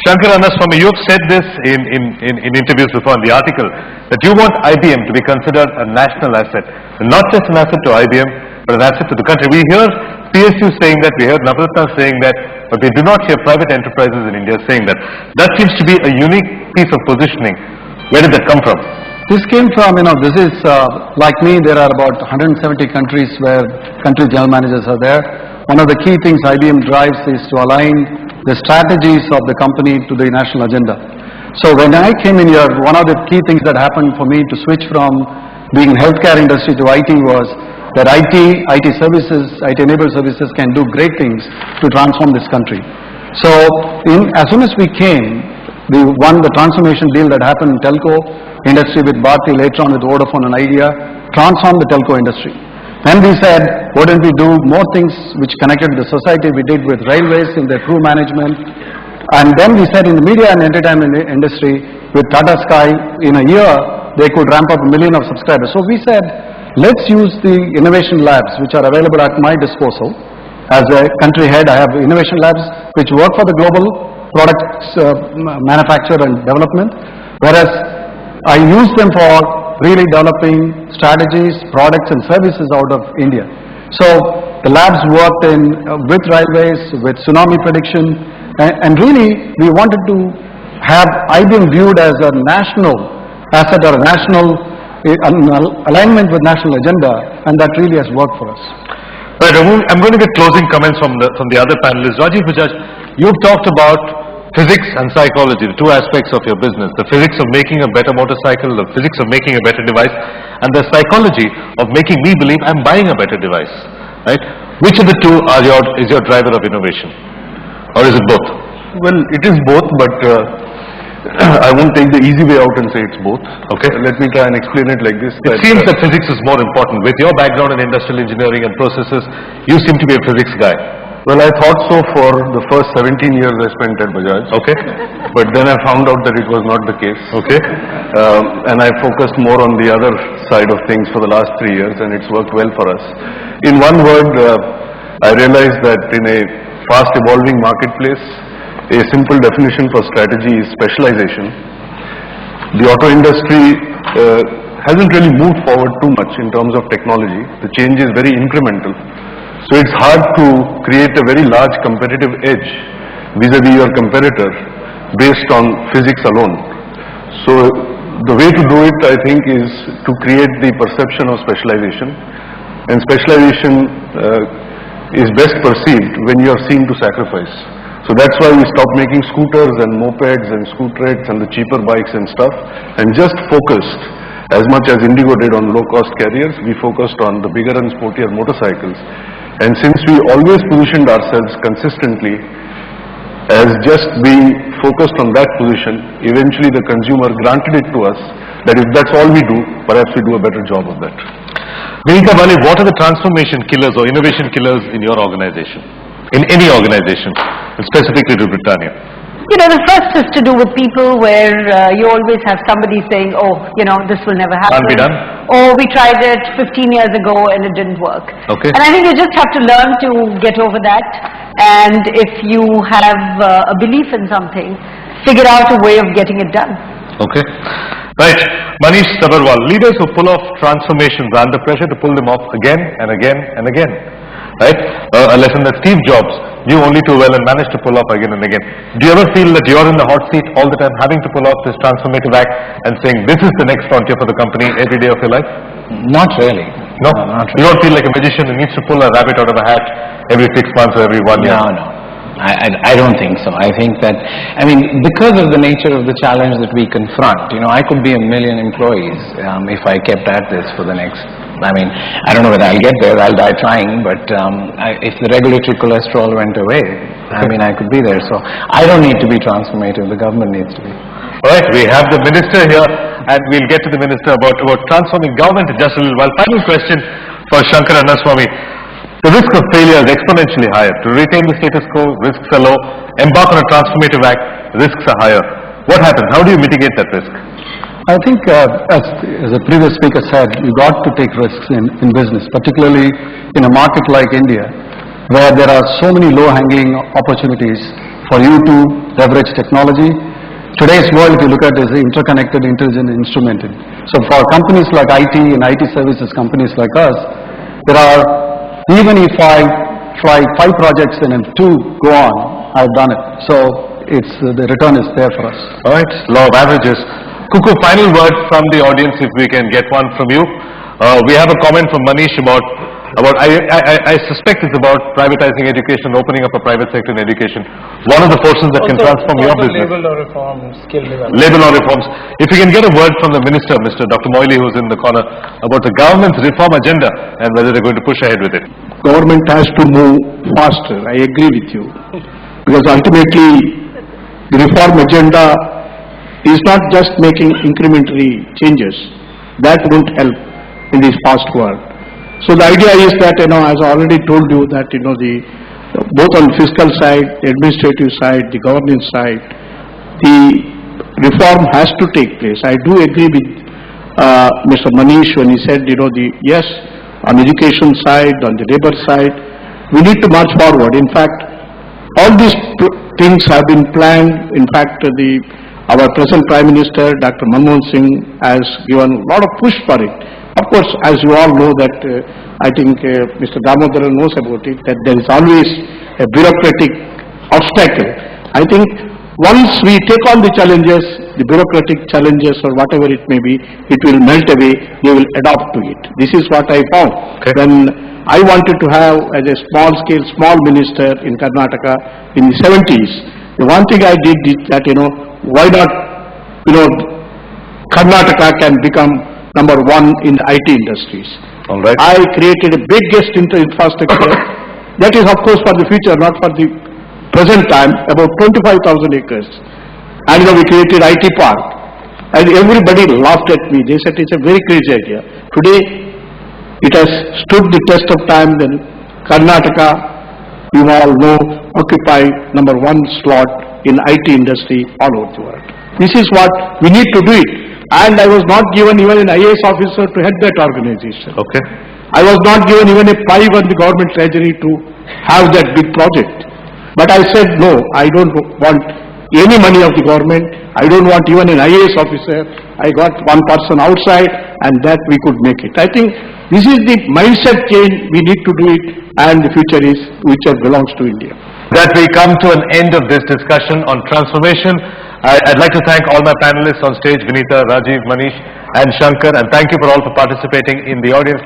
Shanker, Annaswamy, you have said this in interviews before in the article that you want IBM to be considered a national asset, not just an asset to IBM, but an asset to the country. We hear PSU saying that, we hear Navratna saying that, but we do not hear private enterprises in India saying that. That seems to be a unique piece of positioning. Where did that come from? This came from, this is, like me, there are about 170 countries where country general managers are there. One of the key things IBM drives is to align the strategies of the company to the national agenda. So when I came in here, one of the key things that happened for me to switch from being in healthcare industry to IT was that IT services, IT-enabled services can do great things to transform this country. So as soon as we came, we won the transformation deal that happened in telco industry with Bharti, later on with Vodafone and Idea, transformed the telco industry. Then we said, why don't we do more things which connected to the society? We did with railways in their crew management. And then we said in the media and entertainment industry, with Tata Sky, in a year, they could ramp up 1 million of subscribers. So we said, let's use the innovation labs which are available at my disposal. As a country head, I have innovation labs which work for the global products manufacture and development, whereas I use them for really developing strategies, products and services out of India. So the labs worked with railways, with tsunami prediction, and really we wanted to have IBM viewed as a national asset or a national alignment with national agenda, and that really has worked for us. Right, I'm going to get closing comments from the other panelists. Rajiv, Bajaj, you've talked about physics and psychology, the two aspects of your business, the physics of making a better motorcycle, the physics of making a better device, and the psychology of making me believe I'm buying a better device, right? Which of the two is your driver of innovation? Or is it both? Well, it is both, but I won't take the easy way out and say it's both. Okay. Let me try and explain it like this. It seems that physics is more important. With your background in industrial engineering and processes, you seem to be a physics guy. Well, I thought so for the first 17 years I spent at Bajaj. Okay. But then I found out that it was not the case. Okay. And I focused more on the other side of things for the last 3 years, and it's worked well for us. In one word, I realized that in a fast evolving marketplace, a simple definition for strategy is specialization. The auto industry hasn't really moved forward too much in terms of technology. The change is very incremental. So it's hard to create a very large competitive edge vis-a-vis your competitor based on physics alone. So the way to do it, I think, is to create the perception of specialization. And specialization is best perceived when you are seen to sacrifice. So that's why we stopped making scooters and mopeds and scooterettes and the cheaper bikes and stuff, and just focused, as much as Indigo did on low-cost carriers, we focused on the bigger and sportier motorcycles. And since we always positioned ourselves consistently as just being focused on that position, eventually the consumer granted it to us that if that's all we do, perhaps we do a better job of that. Vinita, Bali, what are the transformation killers or innovation killers in your organization? In any organization, and specifically to Britannia? The first is to do with people where you always have somebody saying, oh, this will never happen. Can't be done. Or we tried it 15 years ago and it didn't work. Okay. And I think you just have to learn to get over that. And if you have a belief in something, figure out a way of getting it done. Okay. Right. Manish, Sabharwal, leaders who pull off transformations are under pressure to pull them off again and again and again. Right? A lesson that Steve Jobs knew only too well and managed to pull off again and again. Do you ever feel that you're in the hot seat all the time, having to pull off this transformative act and saying this is the next frontier for the company every day of your life? Not really. No? Not really. You don't feel like a magician who needs to pull a rabbit out of a hat every 6 months or every 1 year? No. I don't think so. I think that, because of the nature of the challenge that we confront, I could be 1 million employees if I kept at this for the next, I don't know whether I'll get there, I'll die trying, but if the regulatory cholesterol went away, I could be there. So I don't need to be transformative, the government needs to be. Alright, we have the minister here and we'll get to the minister about transforming government in just a little while. Final question for Shanker and Annaswamy. The risk of failure is exponentially higher. To retain the status quo, risks are low. Embark on a transformative act, risks are higher. What happens? How do you mitigate that risk? I think, as the previous speaker said, you got to take risks in business, particularly in a market like India, where there are so many low-hanging opportunities for you to leverage technology. Today's world, if you look at, is interconnected, intelligent, instrumented. So for companies like IT and IT services companies like us, there are, even if I try 5 projects and then 2 go on, I've done it. So it's, the return is there for us. All right, law of averages. Kuku, final word from the audience, if we can get one from you. We have a comment from Manish about I suspect it's about privatizing education, opening up a private sector in education. One of the forces that can transform your business. Label or reform, skill development. Label or reforms. If you can get a word from the Minister, Mr. Dr. Moily, who's in the corner, about the government's reform agenda and whether they're going to push ahead with it. Government has to move faster. I agree with you. Because ultimately, the reform agenda is not just making incrementary changes. That won't help in this fast world. So the idea is that, as I already told you, that, both on fiscal side, the administrative side, the governance side, the reform has to take place. I do agree with Mr. Manish when he said, yes, on education side, on the labor side, we need to march forward. In fact, all these things have been planned. In fact, our present Prime Minister, Dr. Manmohan Singh, has given a lot of push for it. Of course, as you all know that, I think Mr. Damodaran knows about it, that there is always a bureaucratic obstacle. I think once we take on the challenges, the bureaucratic challenges or whatever it may be, it will melt away, they will adapt to it. This is what I found. Okay. When I wanted to have as a small minister in Karnataka in the 70s, the one thing I did is that, why not, Karnataka can become number 1 in the IT industries. All right. I created a biggest infrastructure that is of course for the future, not for the present time, about 25,000 acres. And we created IT park. And everybody laughed at me. They said it's a very crazy idea. Today, it has stood the test of time. Then Karnataka, you all know, occupy number 1 slot in IT industry all over the world. This is what we need to do it. And I was not given even an IAS officer to head that organization. Okay. I was not given even a 5 on the government treasury to have that big project. But I said, no, I don't want any money of the government. I don't want even an IAS officer. I got one person outside and that we could make it. I think this is the mindset change. We need to do it, and the future belongs to India. That we come to an end of this discussion on transformation. I'd like to thank all my panelists on stage, Vinita, Rajiv, Manish and Shanker, and thank you for all for participating in the audience.